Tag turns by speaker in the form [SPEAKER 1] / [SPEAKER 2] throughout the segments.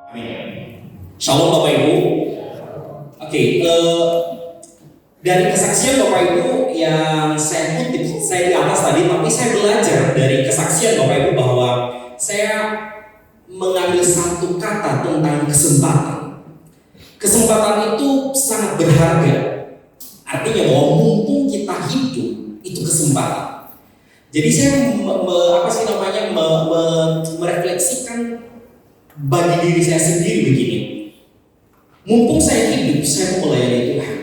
[SPEAKER 1] Amin. Shalom Bapak Ibu. Oke, dari kesaksian Bapak Ibu yang saya kutip, saya di atas tadi, tapi saya belajar dari kesaksian Bapak Ibu bahwa saya mengambil satu kata tentang kesempatan. Kesempatan itu sangat berharga. Artinya bahwa mumpung kita hidup itu kesempatan. Jadi saya merefleksikan bagi diri saya sendiri begini. Mumpung saya hidup, saya melayani Tuhan.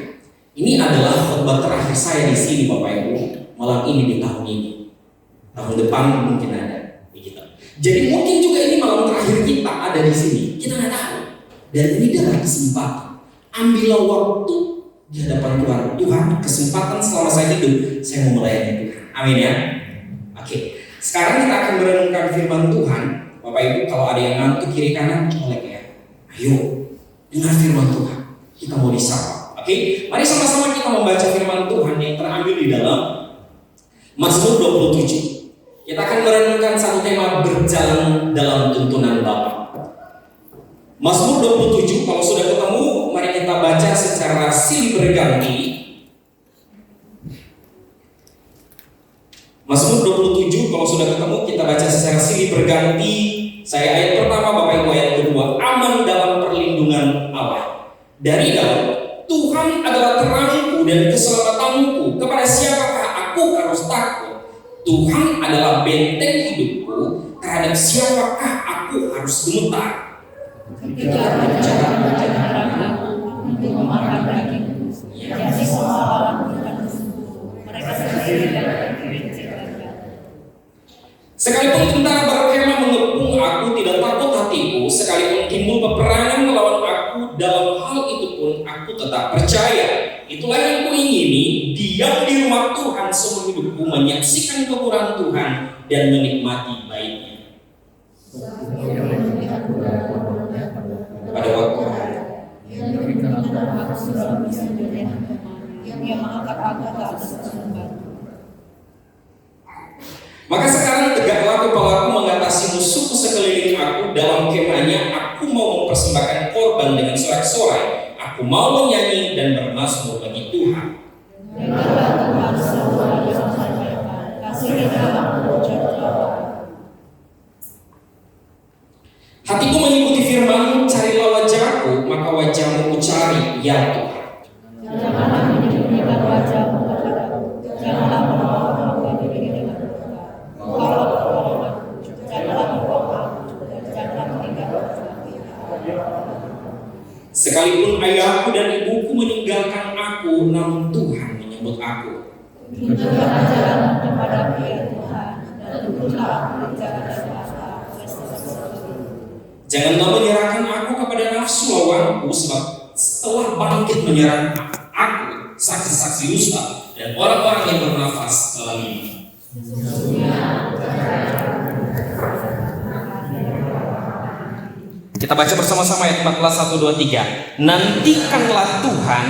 [SPEAKER 1] Ini adalah khotbah terakhir saya di sini, Bapak Ibu. Malam ini di tahun ini. Tahun depan mungkin ada, begitu. Jadi mungkin juga ini malam terakhir kita ada di sini. Kita nggak tahu. Dan ini adalah kesempatan. Ambillah waktu di hadapan Tuhan. Tuhan, kesempatan selama saya hidup, saya mau melayani Tuhan. Amin ya. Oke. Sekarang kita akan merenungkan firman Tuhan. Bapak Ibu, kalau ada yang ngantuk kiri kanan, boleh ya. Ayo, dengar firman Tuhan. Kita mau disapa. Oke, mari sama-sama kita membaca firman Tuhan yang terambil di dalam Mazmur 27. Kita akan merenungkan satu tema berjalan dalam tuntunan Bapa. Mazmur 27, kalau sudah ketemu, mari kita baca secara silih berganti. Mazmur 27, kalau sudah ketemu, kita baca secara silih berganti. Saya ayat pertama, Bapak Ibu ayat kedua. Aman dalam perlindungan Allah. Dari Daud, Tuhan adalah terangku dan keselamatanku. Kepada siapakah aku harus takut? Tuhan adalah benteng hidupku. Terhadap siapakah aku harus gemetar?
[SPEAKER 2] Ketika rencana untuk memakan dagingku, jadi semua orang mereka sendiri dan
[SPEAKER 1] sekalipun tentara berkemah mengepung aku, tidak takut hatiku. Sekalipun timbul peperangan melawan aku, dalam hal itu pun aku tetap percaya. Itulah yang kuingini, diam di rumah Tuhan seumur hidupku, menyaksikan kemurahan Tuhan dan menikmati baiknya. Pada waktu
[SPEAKER 2] yang mengangkat aku ke atas sumber.
[SPEAKER 1] Maka sekarang tegaklah kepalaku mengatasi musuhku sekeliling aku. Dalam kemahnya aku mau mempersembahkan korban dengan sorak-sorai. Aku mau menyanyi dan bermazmur bagi Tuhan. Hatiku mengikuti firman-Mu, carilah wajah-Ku, maka wajah-Mu ku cari, ya Tuhan.
[SPEAKER 2] Janganlah menyembunyikan wajah-Mu kepadaku, janganlah menolong aku dengan duka. Janganlah membuang aku, janganlah meninggalkan aku.
[SPEAKER 1] Sekalipun ayahku dan ibuku meninggalkan aku, namun Tuhan menyebut aku.
[SPEAKER 2] Tunjukkanlah jalan kepadaku ya Tuhan, dan tunjuklah aku di jalan yang benar.
[SPEAKER 1] Janganlah menyerahkan aku kepada nafsu lawanku, sebab setelah bangkit menyerang aku saksi-saksi dusta dan orang-orang yang bernafas dalam ini. Kita baca bersama-sama ayat 14, 1, 2, 3. Nantikanlah Tuhan,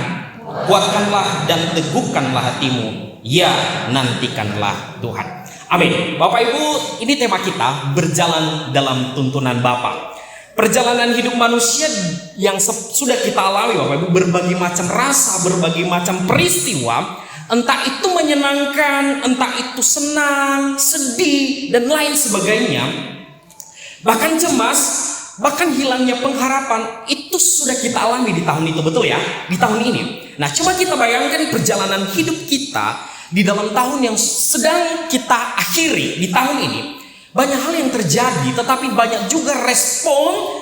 [SPEAKER 1] kuatkanlah dan teguhkanlah hatimu. Ya, nantikanlah Tuhan. Amin. Bapak Ibu, ini tema kita, berjalan dalam tuntunan Bapa. Perjalanan hidup manusia yang sudah kita alami, Bapak Ibu, berbagai macam rasa, berbagai macam peristiwa, entah itu menyenangkan, entah itu senang, sedih, dan lain sebagainya. Bahkan cemas, bahkan hilangnya pengharapan, itu sudah kita alami di tahun itu, betul ya? Di tahun ini. Nah, coba kita bayangkan perjalanan hidup kita di dalam tahun yang sedang kita akhiri di tahun ini. Banyak hal yang terjadi, tetapi banyak juga respon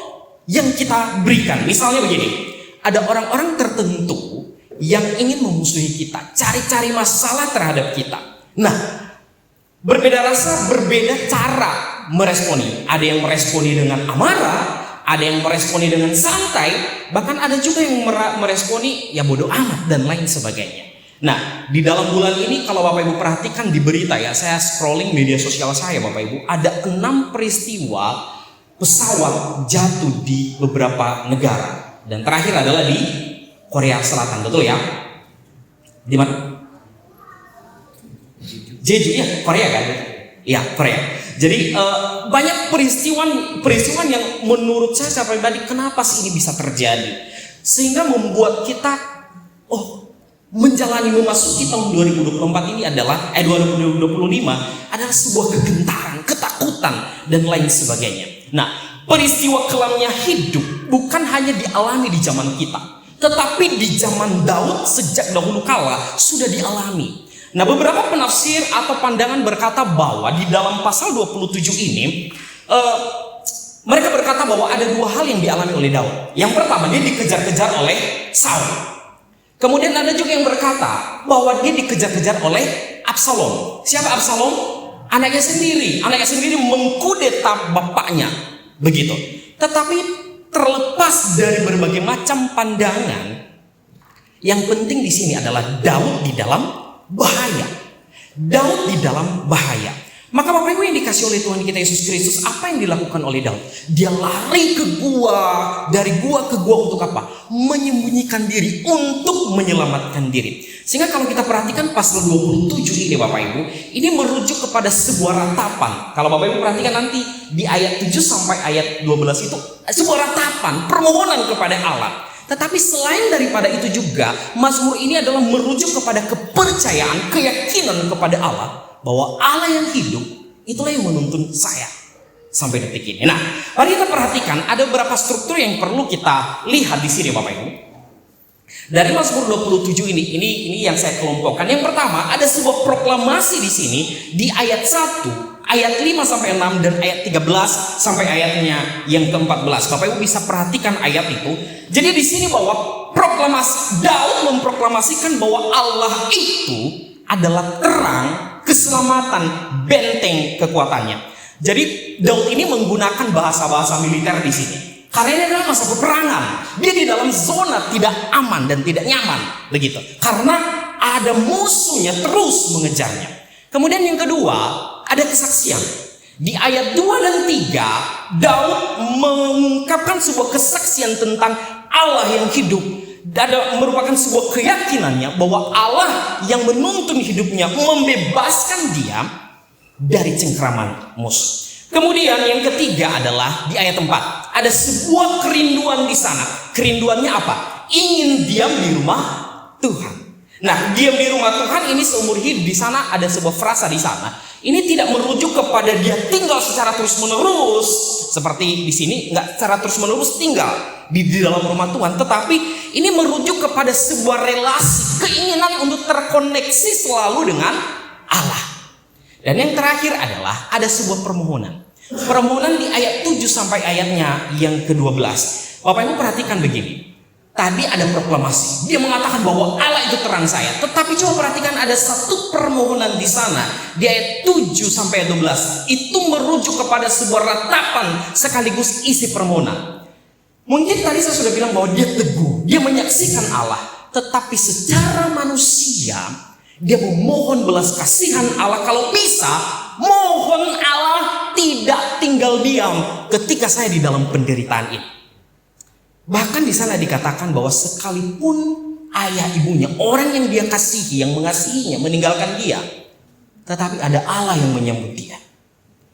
[SPEAKER 1] yang kita berikan. Misalnya begini, ada orang-orang tertentu yang ingin memusuhi kita, cari-cari masalah terhadap kita. Nah, berbeda rasa, berbeda cara meresponi. Ada yang meresponi dengan amarah, ada yang meresponi dengan santai, bahkan ada juga yang meresponi ya bodoh amat dan lain sebagainya. Nah, di dalam bulan ini kalau Bapak Ibu perhatikan di berita ya, saya scrolling media sosial saya Bapak Ibu, ada 6 peristiwa pesawat jatuh di beberapa negara. Dan terakhir adalah di Korea Selatan, betul ya? Di mana? Jeju ya, Korea kan? Iya, Korea. Jadi banyak peristiwa yang menurut saya secara pribadi, kenapa sih ini bisa terjadi? Sehingga membuat kita memasuki tahun 2024 ini adalah 2025 adalah sebuah kegentaran, ketakutan dan lain sebagainya. Nah, peristiwa kelamnya hidup bukan hanya dialami di zaman kita, tetapi di zaman Daud sejak dahulu kala sudah dialami. Nah, beberapa penafsir atau pandangan berkata bahwa di dalam pasal 27 ini mereka berkata bahwa ada dua hal yang dialami oleh Daud. Yang pertama, dia dikejar-kejar oleh Saul. Kemudian ada juga yang berkata bahwa dia dikejar-kejar oleh Absalom. Siapa Absalom? Anaknya sendiri mengkudeta bapaknya. Begitu. Tetapi terlepas dari berbagai macam pandangan, yang penting di sini adalah Daud di dalam bahaya. Daud di dalam bahaya. Maka Bapak Ibu yang dikasih oleh Tuhan kita Yesus Kristus, apa yang dilakukan oleh Daud? Dia lari ke gua, dari gua ke gua untuk apa? Menyembunyikan diri, untuk menyelamatkan diri. Sehingga kalau kita perhatikan pasal 27 ini Bapak Ibu, ini merujuk kepada sebuah ratapan. Kalau Bapak Ibu perhatikan nanti di ayat 7 sampai ayat 12 itu sebuah ratapan, permohonan kepada Allah. Tetapi selain daripada itu juga, Mazmur ini adalah merujuk kepada kepercayaan, keyakinan kepada Allah bahwa Allah yang hidup, itulah yang menuntun saya sampai detik ini. Nah, mari kita perhatikan ada beberapa struktur yang perlu kita lihat di sini Bapak Ibu. Dari Mazmur 27 ini yang saya kelompokkan. Yang pertama, ada sebuah proklamasi di sini di ayat 1, ayat 5 sampai 6 dan ayat 13 sampai ayatnya yang ke-14. Bapak Ibu bisa perhatikan ayat itu. Jadi di sini bahwa proklamasi, Daud memproklamasikan bahwa Allah itu adalah terang, keselamatan, benteng kekuatannya. Jadi Daud ini menggunakan bahasa-bahasa militer di sini. Karena ini adalah masa peperangan. Dia di dalam zona tidak aman dan tidak nyaman, begitu. Karena ada musuhnya terus mengejarnya. Kemudian yang kedua, ada kesaksian. Di ayat 2 dan 3, Daud mengungkapkan sebuah kesaksian tentang Allah yang hidup. Ada merupakan sebuah keyakinannya bahwa Allah yang menuntun hidupnya, membebaskan dia dari cengkraman musuh. Kemudian yang ketiga adalah di ayat 4. Ada sebuah kerinduan di sana. Kerinduannya apa? Ingin diam di rumah Tuhan. Nah, diam di rumah Tuhan ini seumur hidup. Di sana ada sebuah frasa di sana. Ini tidak merujuk kepada dia tinggal secara terus-menerus. Seperti di sini, nggak secara terus-menerus tinggal di dalam rumah Tuhan. Tetapi ini merujuk kepada sebuah relasi, keinginan untuk terkoneksi selalu dengan Allah. Dan yang terakhir adalah ada sebuah permohonan. Permohonan di ayat 7 sampai ayatnya yang ke-12. Bapak Ibu perhatikan begini. Tadi ada proklamasi. Dia mengatakan bahwa Allah itu terang saya. Tetapi coba perhatikan ada satu permohonan di sana. Di ayat 7 sampai ayat 12. Itu merujuk kepada sebuah ratapan sekaligus isi permohonan. Mungkin tadi saya sudah bilang bahwa dia teguh. Dia menyaksikan Allah. Tetapi secara manusia, dia memohon belas kasihan Allah. Kalau bisa, mohon Allah tidak tinggal diam ketika saya di dalam penderitaan ini. Bahkan di sana dikatakan bahwa sekalipun ayah ibunya, orang yang dia kasihi, yang mengasihinya, meninggalkan dia, tetapi ada Allah yang menyambut dia.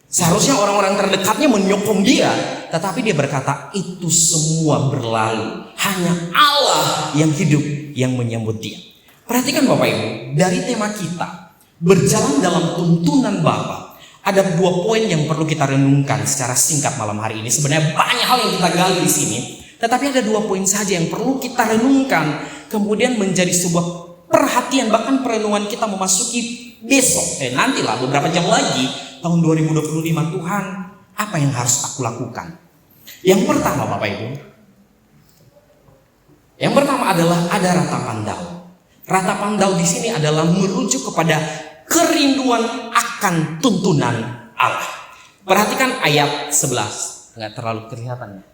[SPEAKER 1] Seharusnya orang-orang terdekatnya menyokong dia, tetapi dia berkata itu semua berlalu. Hanya Allah yang hidup yang menyambut dia. Perhatikan Bapak Ibu, dari tema kita berjalan dalam tuntunan Bapa, ada dua poin yang perlu kita renungkan secara singkat malam hari ini. Sebenarnya banyak hal yang kita gali di sini, tetapi ada dua poin saja yang perlu kita renungkan, kemudian menjadi sebuah perhatian, bahkan perenungan kita memasuki besok. Nantilah beberapa jam lagi tahun 2025, Tuhan, apa yang harus aku lakukan? Yang pertama Bapak Ibu, yang pertama adalah ada ratapan Daud. Ratapan Daud di sini adalah merujuk kepada kerinduan akan tuntunan Allah. Perhatikan ayat 11. Nggak terlalu kelihatan.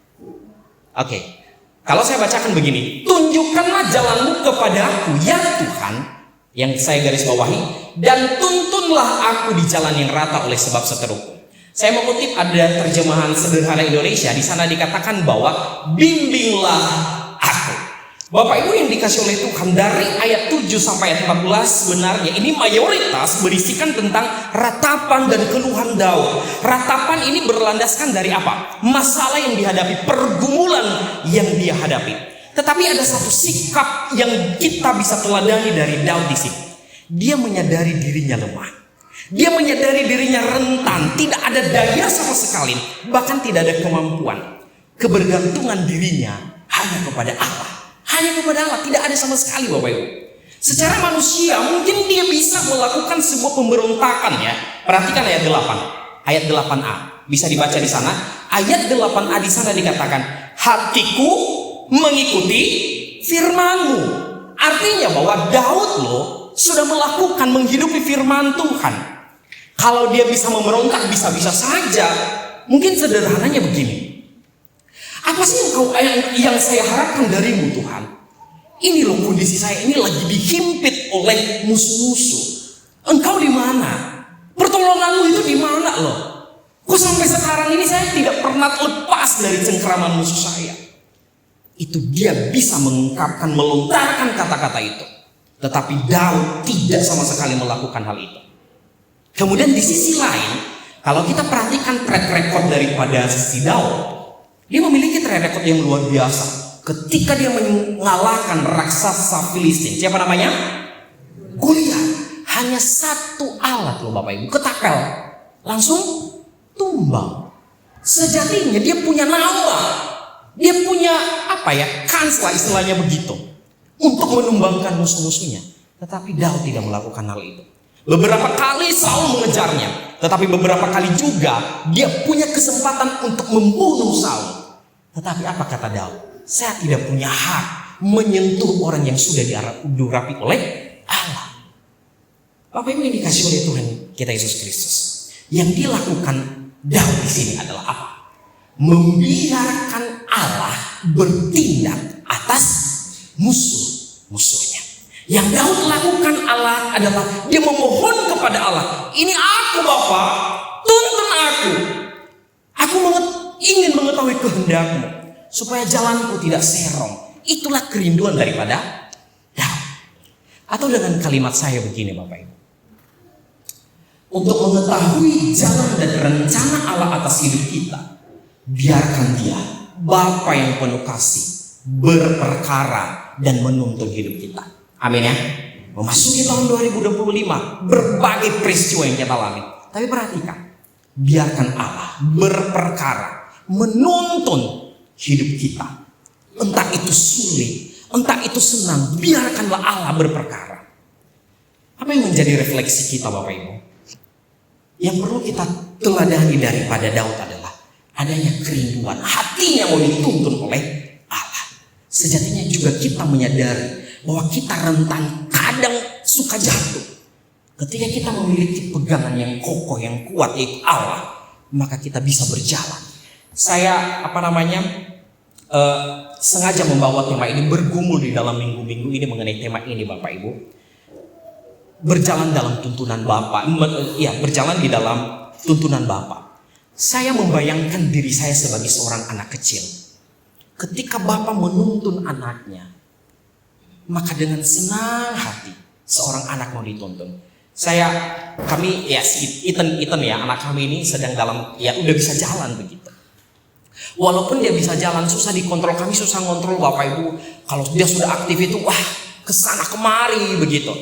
[SPEAKER 1] Oke. Kalau saya bacakan begini. Tunjukkanlah jalanmu kepadaku ya Tuhan. Yang saya garis bawahi. Dan tuntunlah aku di jalan yang rata oleh sebab seteruku. Saya mengutip ada terjemahan sederhana Indonesia. Di sana dikatakan bahwa bimbinglah aku. Bapak Ibu yang dikasih oleh Tuhan, dari ayat 7 sampai ayat 14 sebenarnya ini mayoritas berisikan tentang ratapan dan keluhan Daud. Ratapan ini berlandaskan dari apa? Masalah yang dihadapi, pergumulan yang dia hadapi. Tetapi ada satu sikap yang kita bisa teladani dari Daud di sini. Dia menyadari dirinya lemah. Dia menyadari dirinya rentan, tidak ada daya sama sekali, bahkan tidak ada kemampuan. Kebergantungan dirinya hanya kepada Allah. Hanya kepada Allah, tidak ada sama sekali Bapak Ibu. Secara manusia mungkin dia bisa melakukan sebuah pemberontakan ya. Perhatikan ayat 8. Ayat 8a. Bisa dibaca di sana. Ayat 8a di sana dikatakan, hatiku mengikuti firman-Mu. Artinya bahwa Daud loh sudah melakukan menghidupi firman Tuhan. Kalau dia bisa memberontak, bisa-bisa saja. Mungkin sederhananya begini. Apa sih yang saya harapkan darimu Tuhan? Ini loh kondisi saya ini lagi dihimpit oleh musuh-musuh. Engkau di mana? Pertolonganmu itu di mana loh? Kok sampai sekarang ini saya tidak pernah lepas dari cengkraman musuh saya? Itu dia bisa mengungkapkan, melontarkan kata-kata itu. Tetapi Daud tidak sama sekali melakukan hal itu. Kemudian di sisi lain, kalau kita perhatikan track record daripada si Daud, dia memiliki track record yang luar biasa. Ketika dia mengalahkan raksasa Filistin, siapa namanya? Goliat. Hanya satu alat loh Bapak Ibu, ketapel, langsung tumbang. Sejatinya dia punya nama, dia punya kans lah istilahnya begitu, untuk menumbangkan musuh-musuhnya. Tetapi Daud tidak melakukan hal itu. Beberapa kali Saul mengejarnya, tetapi beberapa kali juga dia punya kesempatan untuk membunuh Saul. Tetapi apa kata Daud? Saya tidak punya hak menyentuh orang yang sudah diurapi oleh Allah. Bapak Ibu yang dikasih oleh Tuhan kita Yesus Kristus, yang dilakukan Daud di sini adalah apa? Membiarkan Allah bertindak atas musuh-musuhnya. Yang Daud lakukan Allah adalah dia memohon kepada Allah, ini aku Bapa, tuntun aku. Aku ingin mengetahui kehendak-Mu supaya jalanku tidak serong. Itulah kerinduan daripada Daud. Atau dengan kalimat saya begini Bapak Ibu, untuk mengetahui jalan dan rencana Allah atas hidup kita, biarkan Dia, Bapa yang penuh kasih, berperkara dan menuntun hidup kita. Amin ya. Memasuki tahun 2025, berbagai peristiwa yang kita alami. Tapi perhatikan, biarkan Allah berperkara, menuntun hidup kita. Entah itu sulit, entah itu senang, biarkanlah Allah berperkara. Apa yang menjadi refleksi kita Bapak Ibu? Yang perlu kita teladani daripada Daud adalah adanya kerinduan, hatinya mau dituntun oleh Allah. Sejatinya juga kita menyadari bahwa kita rentan, kadang suka jatuh. Ketika kita memiliki pegangan yang kokoh, yang kuat, yaitu Allah, maka kita bisa berjalan. Saya sengaja membawa tema ini, bergumul di dalam minggu-minggu ini mengenai tema ini Bapak Ibu. Berjalan dalam tuntunan Bapa, berjalan di dalam tuntunan Bapa. Saya membayangkan diri saya sebagai seorang anak kecil. Ketika Bapa menuntun anaknya, maka dengan senang hati seorang anak mau dituntun. Ethan ya, anak kami ini sedang dalam, udah bisa jalan begitu. Walaupun dia bisa jalan, susah dikontrol, kami susah ngontrol Bapak Ibu. Kalau dia sudah aktif itu, kesana kemari begitu.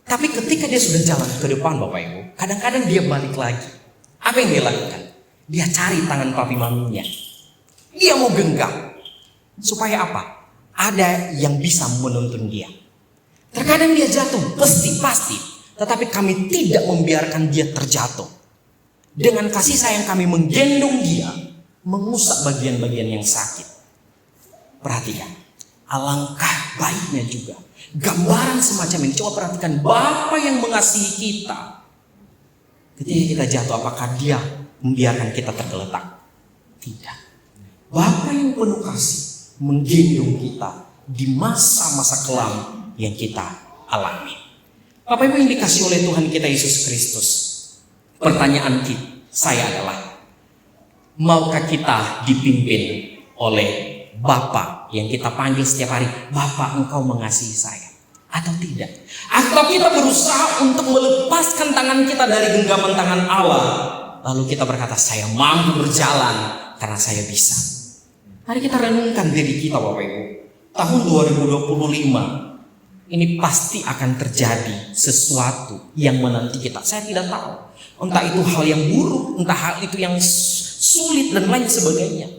[SPEAKER 1] Tapi ketika dia sudah jalan ke depan Bapak Ibu, kadang-kadang dia balik lagi. Apa yang dia lakukan? Dia cari tangan papi maminya. Dia mau genggam. Supaya apa? Ada yang bisa menuntun dia. Terkadang dia jatuh, pasti. Tetapi kami tidak membiarkan dia terjatuh. Dengan kasih sayang kami menggendong dia, mengusap bagian-bagian yang sakit. Perhatikan, alangkah baiknya juga gambaran semacam ini. Coba perhatikan, Bapa yang mengasihi kita. Ketika kita jatuh, apakah Dia membiarkan kita tergeletak? Tidak. Bapa yang penuh kasih menggendong kita di masa-masa kelam yang kita alami. Bapak Ibu yang dikasih oleh Tuhan kita Yesus Kristus, pertanyaan saya adalah, maukah kita dipimpin oleh Bapa yang kita panggil setiap hari, Bapa, Engkau mengasihi saya, atau tidak? Atau kita berusaha untuk melepaskan tangan kita dari genggaman tangan Allah, lalu kita berkata, saya mampu berjalan karena saya bisa. Mari kita renungkan diri kita, Bapak Ibu. Tahun 2025 ini pasti akan terjadi sesuatu yang menanti kita. Saya tidak tahu, entah itu hal yang buruk, entah hal itu yang sulit dan lain sebagainya.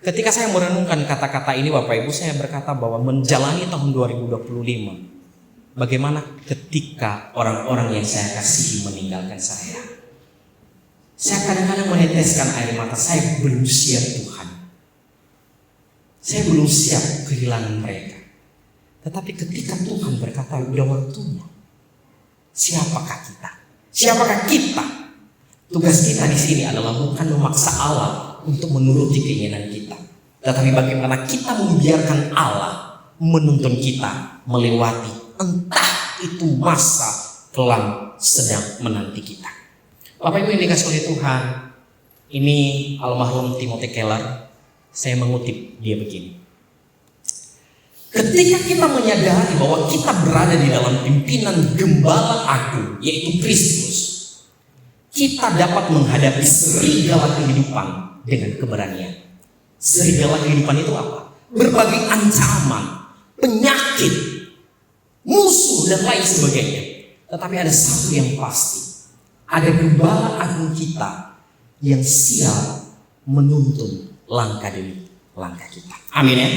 [SPEAKER 1] Ketika saya merenungkan kata-kata ini, Bapak Ibu, saya berkata bahwa menjalani tahun 2025, bagaimana ketika orang-orang yang saya kasihi meninggalkan saya. Saya kadang-kadang meneteskan air mata, saya belum siap Tuhan. Saya belum siap kehilangan mereka. Tetapi ketika Tuhan berkata, udah waktunya, siapakah kita? Siapakah kita? Tugas kita di sini adalah bukan memaksa Allah untuk menuruti keinginan kita, tetapi bagaimana kita membiarkan Allah menuntun kita melewati entah itu masa kelam sedang menanti kita. Bapak Ibu yang dikasihi oleh Tuhan, ini almarhum Timothy Keller. Saya mengutip dia begini. Ketika kita menyadari bahwa kita berada di dalam pimpinan gembala agung, yaitu Kristus, kita dapat menghadapi serigala kehidupan dengan keberanian. Serigala kehidupan itu apa? Berbagai ancaman, penyakit, musuh dan lain sebagainya. Tetapi ada satu yang pasti, ada gembala agung kita yang siap menuntun langkah demi langkah kita. Amin ya.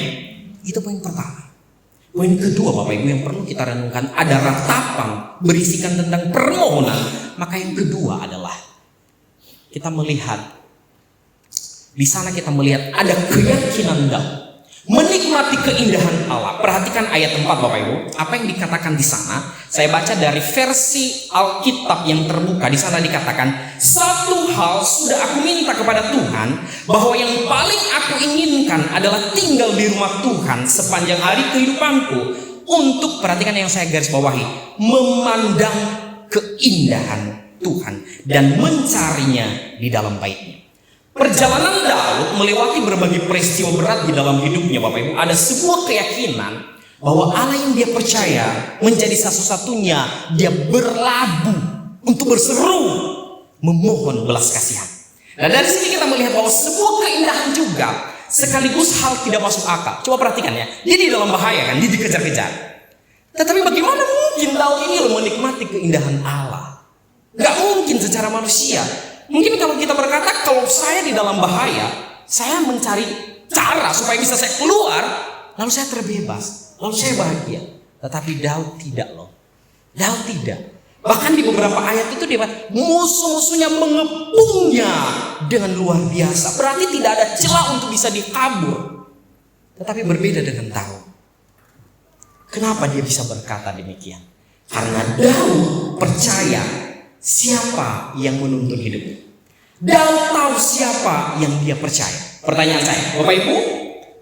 [SPEAKER 1] Itu poin pertama. Poin kedua, Bapak Ibu, yang perlu kita renungkan, ada ratapan berisikan tentang permohonan. Maka yang kedua adalah kita melihat di sana, kita melihat ada keyakinan dalam menikmati keindahan Allah. Perhatikan ayat 4, Bapak Ibu. Apa yang dikatakan di sana? Saya baca dari versi Alkitab yang terbuka. Di sana dikatakan, satu hal sudah aku minta kepada Tuhan, bahwa yang paling aku inginkan adalah tinggal di rumah Tuhan sepanjang hari kehidupanku, untuk, perhatikan yang saya garis bawahi, memandang keindahan Tuhan dan mencarinya di dalam bait-Nya. Perjalanan Daud melewati berbagai peristiwa berat di dalam hidupnya, Bapak Ibu. Ada sebuah keyakinan bahwa Allah yang dia percaya menjadi satu-satunya dia berlabuh untuk berseru memohon belas kasihan. Nah, dari sini kita melihat bahwa sebuah keindahan juga sekaligus hal tidak masuk akal. Coba perhatikan ya, dia di dalam bahaya kan, dia dikejar-kejar. Tetapi bagaimana mungkin Daud ini menikmati keindahan Allah? Gak mungkin secara manusia. Mungkin kalau kita berkata, kalau saya di dalam bahaya, saya mencari cara supaya bisa saya keluar, lalu saya terbebas, lalu saya bahagia. Tetapi Daud tidak loh. Daud tidak. Bahkan di beberapa ayat itu dia musuh-musuhnya mengepungnya dengan luar biasa. Berarti tidak ada celah untuk bisa dikabur. Tetapi berbeda dengan Daud. Kenapa dia bisa berkata demikian? Karena Daud percaya siapa yang menuntun hidupnya. Daud tahu siapa yang dia percaya. Pertanyaan saya, Bapak Ibu,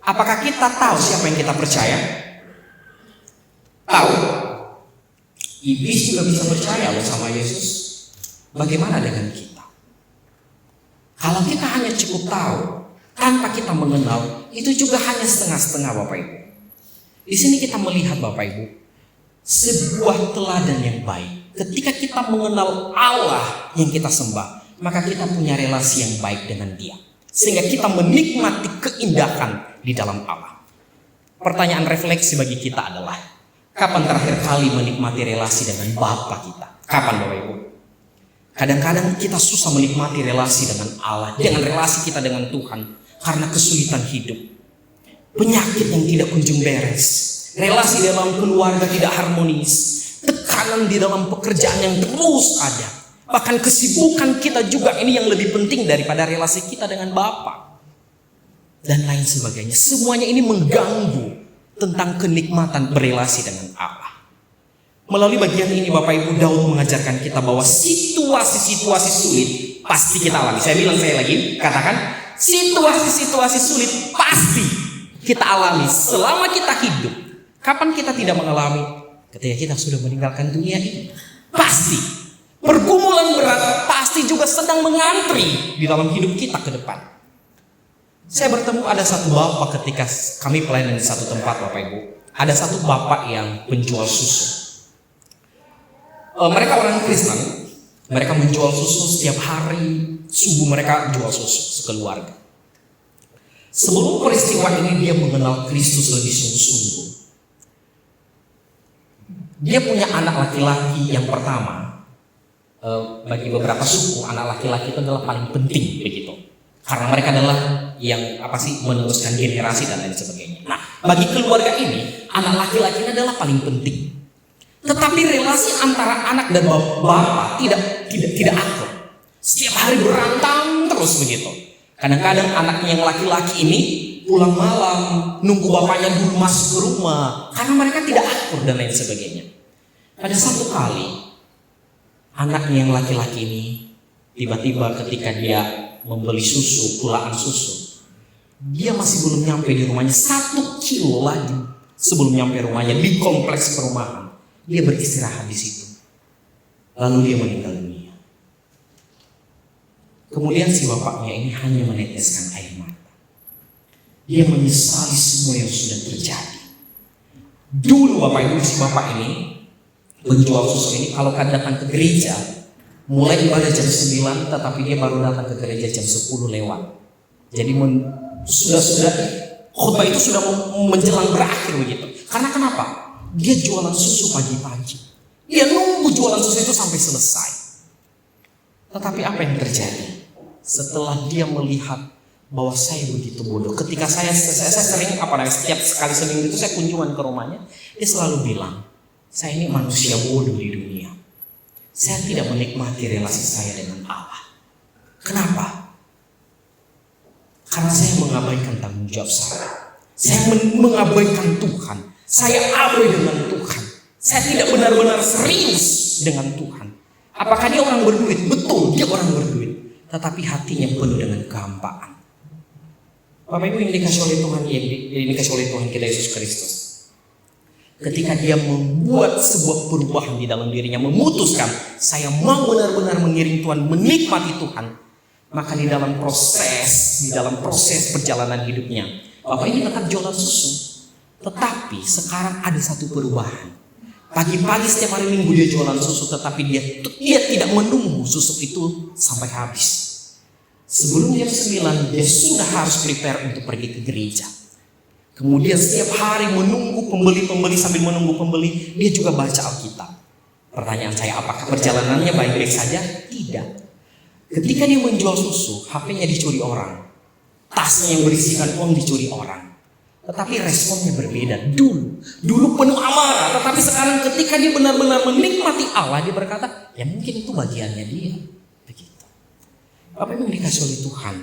[SPEAKER 1] apakah kita tahu siapa yang kita percaya? Tahu. Iblis juga bisa percaya loh sama Yesus. Bagaimana dengan kita? Kalau kita hanya cukup tahu tanpa kita mengenal, itu juga hanya setengah-setengah, Bapak Ibu. Di sini kita melihat, Bapak Ibu, sebuah teladan yang baik. Ketika kita mengenal Allah yang kita sembah, maka kita punya relasi yang baik dengan Dia, sehingga kita menikmati keindahan di dalam Allah. Pertanyaan refleksi bagi kita adalah, kapan terakhir kali menikmati relasi dengan Bapa kita? Kapan, Bapak Ibu? Kadang-kadang kita susah menikmati relasi dengan Allah, dengan relasi kita dengan Tuhan, karena kesulitan hidup, penyakit yang tidak kunjung beres, relasi dalam keluarga tidak harmonis, tekanan di dalam pekerjaan yang terus ada, bahkan kesibukan kita juga ini yang lebih penting daripada relasi kita dengan Bapa, dan lain sebagainya. Semuanya ini mengganggu tentang kenikmatan berelasi dengan Allah. Melalui bagian ini, Bapak Ibu, Daud mengajarkan kita bahwa situasi-situasi sulit pasti kita alami. Saya bilang saya lagi, katakan, situasi-situasi sulit pasti kita alami selama kita hidup. Kapan kita tidak mengalami? Ketika kita sudah meninggalkan dunia ini. Pasti pergumulan berat pasti juga sedang mengantri di dalam hidup kita ke depan. Saya bertemu ada satu bapak ketika kami pelayanan di satu tempat, Bapak Ibu. Ada satu bapak yang penjual susu. Mereka orang Kristen, mereka menjual susu setiap hari subuh, mereka jual susu sekeluarga. Sebelum peristiwa ini dia mengenal Kristus lebih sungguh-sungguh. Dia punya anak laki-laki yang pertama. Bagi beberapa suku, anak laki-laki itu adalah paling penting begitu. Karena mereka adalah yang meneruskan generasi dan lain sebagainya. Nah, bagi keluarga ini, anak laki-laki ini adalah paling penting. Tetapi relasi antara anak dan bapak tidak akur. Setiap hari berantem terus begitu. Kadang-kadang anaknya yang laki-laki ini pulang malam, nunggu bapaknya dulu masuk ke rumah, karena mereka tidak akur dan lain sebagainya. Pada satu kali, anaknya yang laki-laki ini tiba-tiba ketika dia membeli susu, pulaan susu, dia masih belum nyampe di rumahnya 1 kilo lagi sebelum nyampe rumahnya di kompleks perumahan. Dia beristirahat di situ. Lalu dia meninggal dunia. Kemudian si bapaknya ini hanya meneteskan air mata. Dia menyesali semua yang sudah terjadi. Dulu Bapak Ibu, si bapak ini penjual susu ini kalau datang ke gereja mulai ibadah jam 9, tetapi dia baru datang ke gereja jam 10 lewat. Jadi sudah khotbah itu sudah menjelang berakhir begitu. Karena kenapa? Dia jualan susu pagi-pagi. Dia nunggu jualan susu itu sampai selesai. Tetapi apa yang terjadi? Setelah dia melihat bahwa saya begitu bodoh. Ketika saya sering setiap sekali seminggu itu saya kunjungan ke rumahnya, dia selalu bilang, saya ini manusia bodoh di dunia. Saya tidak menikmati relasi saya dengan Allah. Kenapa? Karena saya mengabaikan tanggung jawab saya. Saya mengabaikan Tuhan. Saya abai dengan Tuhan. Saya tidak benar-benar serius dengan Tuhan. Apakah dia orang berduit? Betul, dia orang berduit. Tetapi hatinya penuh dengan kehampaan. Bapak Ibu yang dikasih oleh Tuhan, yang dikasih oleh Tuhan kita Yesus Kristus. Ketika dia membuat sebuah perubahan di dalam dirinya, memutuskan saya mau benar-benar mengiring Tuhan, menikmati Tuhan, maka di dalam proses perjalanan hidupnya, Bapak ini tetap jualan susu. Tetapi sekarang ada satu perubahan. Pagi-pagi setiap hari Minggu dia jualan susu, tetapi dia tidak menunggu susu itu sampai habis. Sebelum jam 9 dia sudah harus prepare untuk pergi ke gereja. Kemudian setiap hari menunggu pembeli sambil menunggu pembeli, dia juga baca Alkitab. Pertanyaan saya, apakah perjalanannya baik-baik saja? Tidak. Ketika dia menjual susu, HP-nya dicuri orang, tasnya yang berisikan uang dicuri orang. Tetapi responnya berbeda. Dulu penuh amarah, tetapi sekarang ketika dia benar-benar menikmati Allah, dia berkata, ya mungkin itu bagiannya dia. Begitu. Bapak Ibu dikasih oleh Tuhan,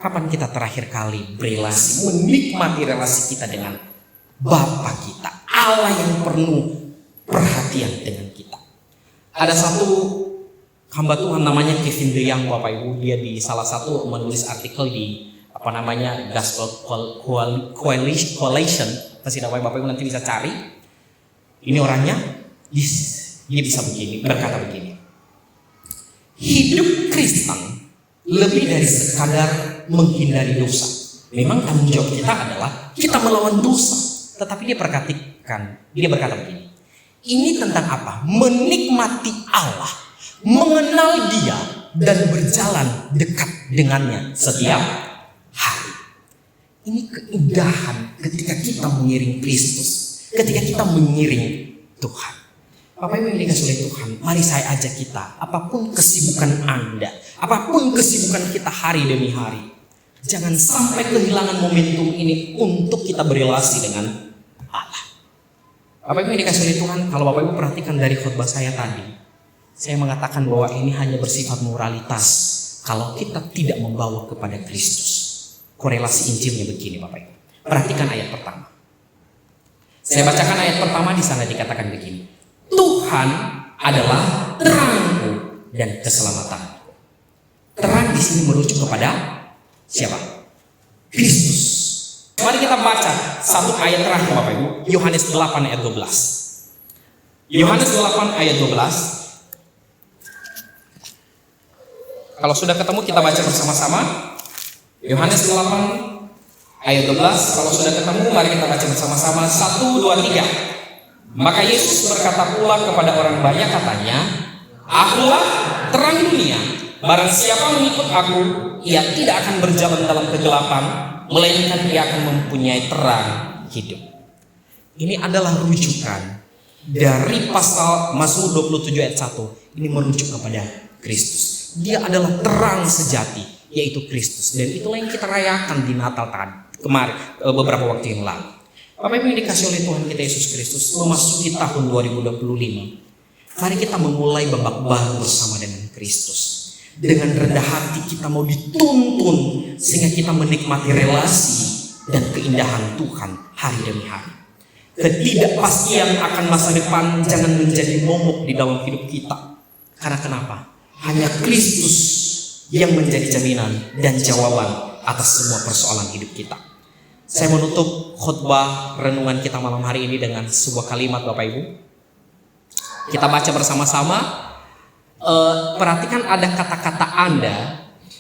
[SPEAKER 1] kapan kita terakhir kali berelasi, menikmati relasi kita dengan Bapa kita, Allah yang penuh perhatian dengan kita. Ada satu hamba Tuhan namanya Kevin DeYoung, Bapak Ibu, dia di salah satu menulis artikel di Gospel Coalition, pasti namanya Bapak Ibu nanti bisa cari. Ini orangnya, dia bisa berkata begini. Hidup Kristen lebih dari sekadar menghindari dosa. Memang tanggung jawab kita adalah kita melawan dosa. Tetapi dia berkata begini. Ini tentang apa? Menikmati Allah, mengenal Dia, dan berjalan dekat dengannya setiap hari. Ini keindahan ketika kita mengiring Kristus, ketika kita mengiring Tuhan. Bapak Ibu yang dikasih oleh Tuhan, mari saya ajak kita, apapun kesibukan Anda, apapun kesibukan kita hari demi hari, jangan sampai kehilangan momentum ini untuk kita berelasi dengan Allah. Bapak Ibu yang dikasih oleh Tuhan, kalau Bapak Ibu perhatikan dari khotbah saya tadi, saya mengatakan bahwa ini hanya bersifat moralitas kalau kita tidak membawa kepada Kristus. Korelasi Injilnya begini Bapak Ibu. Perhatikan ayat pertama. Saya bacakan ayat pertama, di sana dikatakan begini. Tuhan adalah terangku dan keselamatanku. Terang di sini merujuk kepada siapa? Kristus. Mari kita baca satu ayat terakhir Bapak Ibu. Yohanes 8 ayat 12. Yohanes 8 ayat 12. Kalau sudah ketemu kita baca bersama-sama. Yohanes 8 ayat 12. Kalau sudah ketemu, mari kita baca bersama-sama. 1, 2, 3. Maka Yesus berkata pula kepada orang banyak, katanya, Akulah terang dunia. Barang siapa mengikut aku, ia tidak akan berjalan dalam kegelapan, melainkan ia akan mempunyai terang hidup. Ini adalah rujukan dari pasal Mazmur 27 ayat 1. Ini merujuk kepada Kristus. Dia adalah terang sejati, yaitu Kristus. Dan itulah yang kita rayakan di Natal kemarin, beberapa waktu yang lalu. Bapak Ibu yang dikasih oleh Tuhan kita Yesus Kristus, memasuki tahun 2025. Mari kita memulai babak baru bersama dengan Kristus. Dengan rendah hati kita mau dituntun sehingga kita menikmati relasi dan keindahan Tuhan hari demi hari. Ketidakpastian akan masa depan jangan menjadi momok di dalam hidup kita. Karena kenapa? Hanya Kristus yang menjadi jaminan dan jawaban atas semua persoalan hidup kita. Saya menutup khotbah renungan kita malam hari ini dengan sebuah kalimat, Bapak Ibu. Kita baca bersama-sama. Perhatikan ada kata-kata Anda,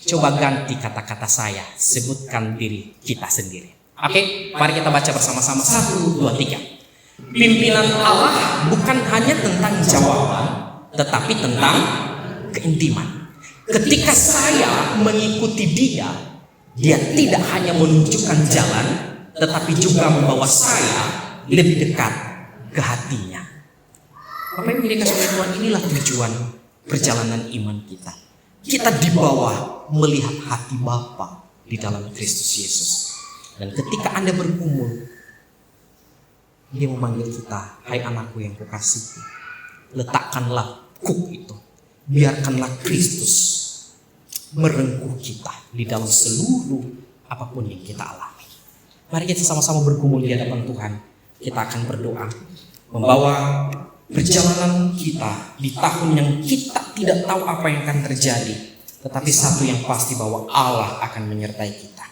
[SPEAKER 1] coba ganti kata-kata saya, sebutkan diri kita sendiri. Oke, mari kita baca bersama-sama. 1, 2, 3. Pimpinan Allah bukan hanya tentang jawaban, tetapi tentang keintiman. Ketika saya mengikuti Dia tidak hanya menunjukkan jalan, tetapi juga membawa saya lebih dekat ke hatinya. Bapak Ibu dikasih oleh Tuhan, inilah tujuan perjalanan iman kita. Kita dibawa melihat hati Bapa di dalam Kristus Yesus. Dan ketika Anda bergumul, Dia memanggil kita, hai anakku yang kukasihi, letakkanlah kuk itu, biarkanlah Kristus merengkuh kita di dalam seluruh apapun yang kita alami. Mari kita sama-sama bergumul di hadapan Tuhan. Kita akan berdoa, membawa perjalanan kita di tahun yang kita tidak tahu apa yang akan terjadi, tetapi satu yang pasti bahwa Allah akan menyertai kita.